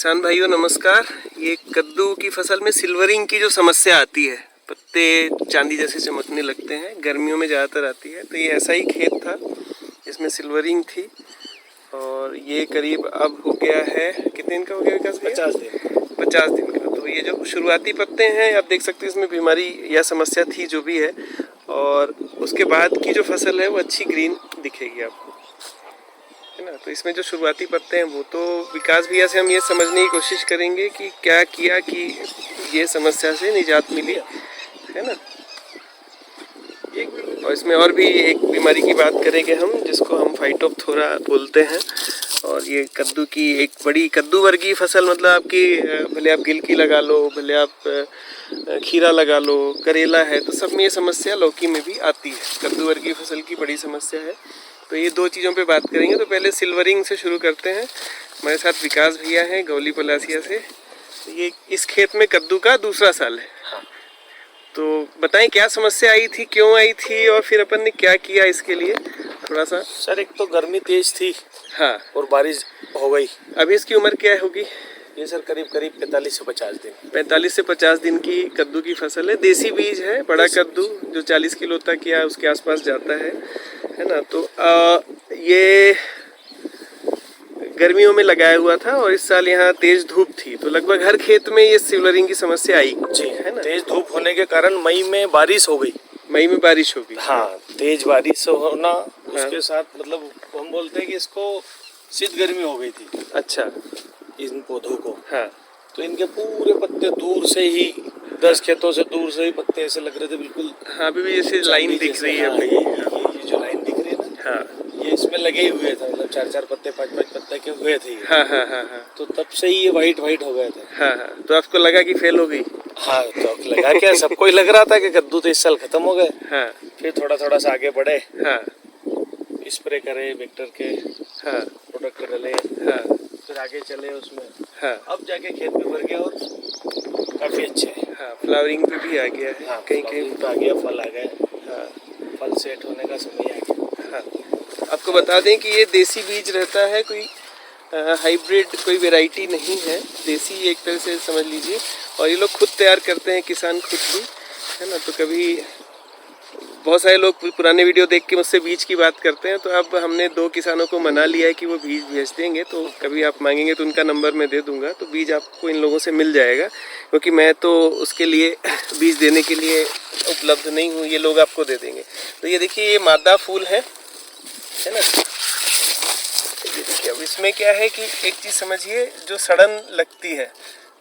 किसान भाइयों नमस्कार। ये कद्दू की फसल में सिल्वरिंग की जो समस्या आती है, पत्ते चांदी जैसे चमकने लगते हैं, गर्मियों में ज़्यादातर आती है। तो ये ऐसा ही खेत था इसमें सिल्वरिंग थी और ये करीब अब हो गया है, कितने दिन का हो गया विकास भैया? 50 दिन का। तो ये जो शुरुआती पत्ते हैं आप देख सकते हैं, इसमें बीमारी या समस्या थी जो भी है, और उसके बाद की जो फसल है वो अच्छी ग्रीन दिखेगी आपको, है ना। तो इसमें जो शुरुआती पत्ते हैं वो तो विकास भैया से हम ये समझने की कोशिश करेंगे कि क्या किया कि ये समस्या से निजात मिली, है ना। और इसमें और भी एक बीमारी की बात करेंगे हम, जिसको हम फाइटोप्थोरा बोलते हैं। और ये कद्दू की एक बड़ी कद्दू वर्गीय फसल, मतलब आपकी भले आप गिलकी लगा लो, भले आप खीरा लगा लो, करेला है, तो सब में ये समस्या लौकी में भी आती है। कद्दू वर्गीय फसल की बड़ी समस्या है। तो ये दो चीज़ों पे बात करेंगे। तो पहले सिल्वरिंग से शुरू करते हैं। हमारे साथ विकास भैया हैं गौली पलासिया से। ये इस खेत में कद्दू का दूसरा साल है। तो बताएं क्या समस्या आई थी, क्यों आई थी, और फिर अपन ने क्या किया इसके लिए थोड़ा सा। सर एक तो गर्मी तेज थी, हाँ, और बारिश हो गई। अभी इसकी उम्र क्या होगी? ये सर करीब 45 से 50 दिन। 45 से 50 दिन की कद्दू की फसल है। देसी बीज है, बड़ा कद्दू जो 40 किलो तक या उसके आसपास जाता है ना। तो ये गर्मियों में लगाया हुआ था और इस साल यहाँ तेज धूप थी, तो लगभग हर खेत में ये सिल्वरिंग की समस्या आई जी, है ना। तेज धूप होने के कारण मई में बारिश हो गई। मई में बारिश होगी, हाँ, तेज बारिश होना, उसके साथ मतलब हम बोलते हैं कि इसको शीत गर्मी हो गई थी। अच्छा, इन पौधों को, हाँ, तो इनके पूरे पत्ते दूर से ही 10 खेतों से दूर से ही पत्ते ऐसे लग रहे थे बिल्कुल। हाँ, अभी भी जैसे लाइन दिख रही है। हाँ, ये जो लाइन दिख रही है ना, हाँ, ये इसमें लगे हुए थे, मतलब 4-4 पत्ते 5-5 पत्ते के हुए थे। हाँ, हाँ, हाँ, हाँ, तो तब से ही ये वाइट हो गए थे। हाँ, हाँ। तो आपको लगा कि फेल हो गई? हाँ, तो लगा क्या, सबको ही लग रहा था कि कद्दू तो इस साल खत्म हो गए। हाँ, फिर थोड़ा सा आगे बढ़े, हाँ, स्प्रे करे वेक्टर के, हाँ, प्रोडक्ट डले, हाँ, फिर आगे चले उसमें, हाँ, अब जाके खेत में भर गया और काफी अच्छे है। हाँ, फ्लावरिंग पे भी आ गया है। हाँ, कहीं कहीं तो आ गया, फल आ गए। हाँ, फल सेट होने का समय आ गया। हाँ। आपको बता दें कि ये देसी बीज रहता है, कोई हाइब्रिड कोई वैरायटी नहीं है, देसी एक तरह से समझ लीजिए। और ये लोग खुद तैयार करते हैं, किसान खुद भी, है ना। तो कभी बहुत सारे लोग पुराने वीडियो देख के मुझसे बीज की बात करते हैं, तो अब हमने 2 किसानों को मना लिया है कि वो बीज भेज देंगे। तो कभी आप मांगेंगे तो उनका नंबर मैं दे दूंगा, तो बीज आपको इन लोगों से मिल जाएगा, क्योंकि मैं तो उसके लिए बीज देने के लिए उपलब्ध नहीं हूँ, ये लोग आपको दे देंगे। तो ये देखिए, ये मादा फूल है ना। ये देखिए, अब इसमें क्या है कि एक चीज़ समझिए, जो सड़न लगती है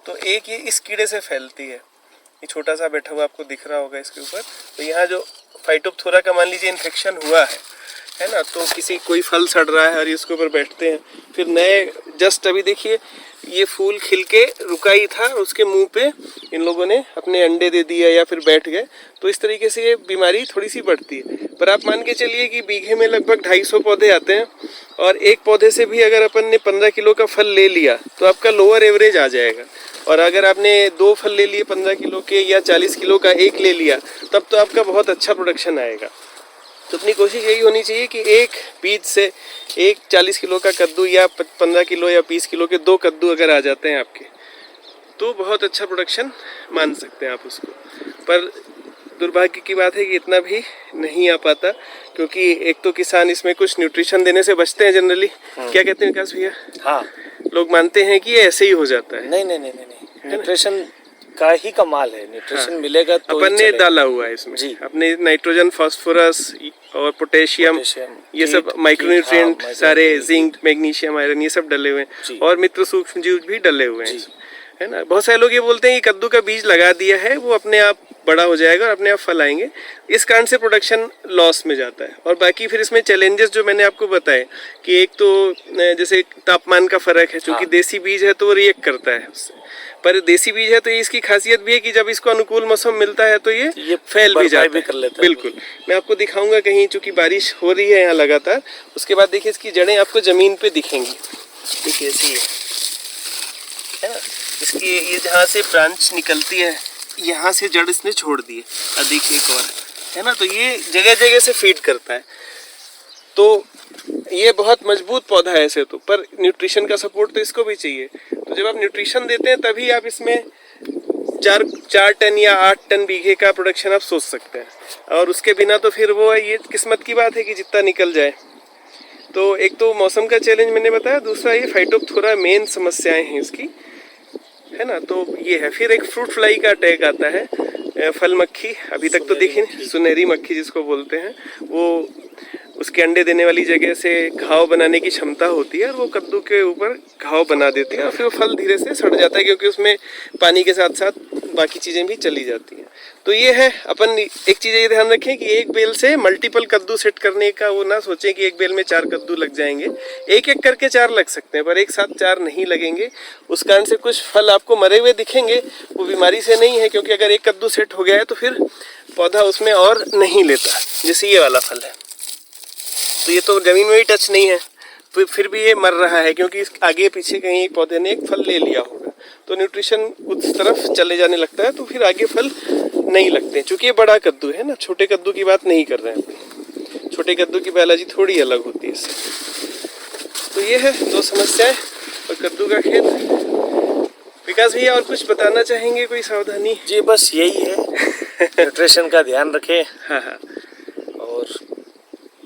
तो एक ये इस कीड़े से फैलती है। ये छोटा सा बैठा हुआ आपको दिख रहा होगा इसके ऊपर। तो यहाँ जो फाइटोप्थोरा का मान लीजिए इन्फेक्शन हुआ है ना, तो किसी कोई फल सड़ रहा है और ये उसके ऊपर बैठते हैं। फिर नए जस्ट अभी देखिए, ये फूल खिल के रुका ही था, उसके मुंह पे इन लोगों ने अपने अंडे दे दिए या फिर बैठ गए। तो इस तरीके से ये बीमारी थोड़ी सी बढ़ती है। पर आप मान के चलिए कि बीघे में लगभग 250 पौधे आते हैं, और एक पौधे से भी अगर अपन ने 15 किलो का फल ले लिया तो आपका लोअर एवरेज आ जाएगा। और अगर आपने 2 फल ले लिए 15 किलो के या 40 किलो का एक ले लिया, तब तो आपका बहुत अच्छा प्रोडक्शन आएगा। तो अपनी कोशिश यही होनी चाहिए कि एक बीज से एक 40 किलो का कद्दू या 15 किलो या 20 किलो के 2 कद्दू अगर आ जाते हैं आपके, तो बहुत अच्छा प्रोडक्शन मान सकते हैं आप उसको। पर दुर्भाग्य की बात है कि इतना भी नहीं आ पाता, क्योंकि एक तो किसान इसमें कुछ न्यूट्रिशन देने से बचते हैं जनरली। क्या कहते हैं विकास भैया? हाँ, लोग मानते हैं कि ये ऐसे ही हो जाता है। नहीं, न्यूट्रिशन का ही कमाल है। न्यूट्रिशन मिलेगा तो अपन ने डाला हुआ है इसमें जी। अपने नाइट्रोजन, फास्फोरस और पोटेशियम, ये सब माइक्रोन्यूट्रिएंट सारे, जिंक, मैग्नीशियम, आयरन, ये सब डले हुए हैं, और मित्र सूक्ष्म जीव भी डले हुए हैं, है ना। बहुत सारे लोग ये बोलते हैं कि कद्दू का बीज लगा दिया है, वो अपने आप बड़ा हो जाएगा और अपने आप फल आएंगे। इस कारण से प्रोडक्शन लॉस में जाता है। और बाकी फिर इसमें चैलेंजेस जो मैंने आपको बताए कि एक तो जैसे तापमान का फर्क है, क्योंकि देसी बीज है तो वो रिएक्ट करता है उससे। पर देसी बीज है तो ये इसकी खासियत भी है कि जब इसको अनुकूल मौसम मिलता है तो ये फैल भी जाता है। कर लेता है। बिल्कुल, मैं आपको दिखाऊंगा कहीं, चूंकि बारिश हो रही है यहाँ लगातार। उसके बाद देखिए इसकी जड़ें आपको जमीन पे दिखेंगी, देखिए ऐसी है ना। इसकी ये जहाँ से ब्रांच निकलती है, यहाँ से जड़ इसने छोड़ दी है, और देखिए एक और है ना। तो ये जगह जगह से फीड करता है। तो ये बहुत मजबूत पौधा है ऐसे तो, पर न्यूट्रिशन का सपोर्ट तो इसको भी चाहिए। तो जब आप न्यूट्रिशन देते हैं तभी आप इसमें 4 टन या 8 टन बीघे का प्रोडक्शन आप सोच सकते हैं, और उसके बिना तो फिर वो ये किस्मत की बात है कि जितना निकल जाए। तो एक तो मौसम का चैलेंज मैंने बताया, दूसरा ये फाइटोप्थोरा मेन समस्याएं हैं इसकी, है ना। तो ये है, फिर एक फ्रूट फ्लाई का अटैक आता है, फल मक्खी, अभी तक तो देखी नहीं, सुनहरी मक्खी जिसको बोलते हैं, वो उसके अंडे देने वाली जगह से घाव बनाने की क्षमता होती है, और वो कद्दू के ऊपर घाव बना देती है, और फिर वो फल धीरे से सड़ जाता है, क्योंकि उसमें पानी के साथ साथ बाकी चीज़ें भी चली जाती हैं। तो ये है, अपन एक चीज़ ये ध्यान रखें कि एक बेल से मल्टीपल कद्दू सेट करने का वो ना सोचें कि एक बेल में 4 कद्दू लग जाएंगे। एक एक करके 4 लग सकते हैं, पर एक साथ 4 नहीं लगेंगे। उस कारण से कुछ फल आपको मरे हुए दिखेंगे, वो बीमारी से नहीं है, क्योंकि अगर एक कद्दू सेट हो गया है तो फिर पौधा उसमें और नहीं लेता। जैसे ये वाला फल है, तो ये तो ज़मीन में भी टच नहीं है, तो फिर भी ये मर रहा है, क्योंकि आगे पीछे कहीं एक पौधे ने एक फल ले लिया होगा, तो न्यूट्रिशन उस तरफ चले जाने लगता है, तो फिर आगे फल नहीं लगते। चूँकि ये बड़ा कद्दू है ना, छोटे कद्दू की बात नहीं कर रहे हैं, छोटे कद्दू की बायोलॉजी थोड़ी अलग होती है इससे। तो ये है 2 समस्याएं और कद्दू का खेत। विकास भैया और कुछ बताना चाहेंगे, कोई सावधानी? जी बस यही है, न्यूट्रिशन का ध्यान रखें। हाँ, और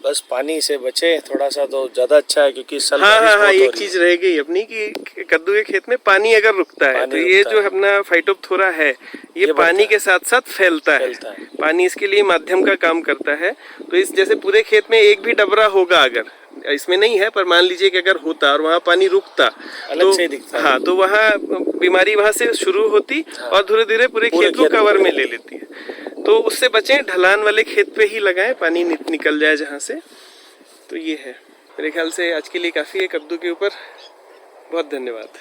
बस पानी से बचे थोड़ा सा तो ज़्यादा अच्छा है, क्योंकि हाँ, एक चीज रह गई अपनी कि कद्दू के खेत में पानी अगर रुकता है तो ये जो अपना फाइटोप्थोरा है ये पानी के साथ साथ फैलता है। पानी इसके लिए माध्यम का काम करता है। तो इस जैसे पूरे खेत में एक भी डबरा होगा, अगर इसमें नहीं है पर मान लीजिए कि अगर होता और वहाँ पानी रुकता अलग से दिखता, हाँ, तो वहाँ बीमारी वहाँ से शुरू होती और धीरे धीरे पूरे खेत को कवर में ले लेती है। तो उससे बचें, ढलान वाले खेत पे ही लगाएं, पानी निकल जाए जहाँ से। तो ये है, मेरे ख्याल से आज के लिए काफ़ी है कद्दू के ऊपर। बहुत धन्यवाद।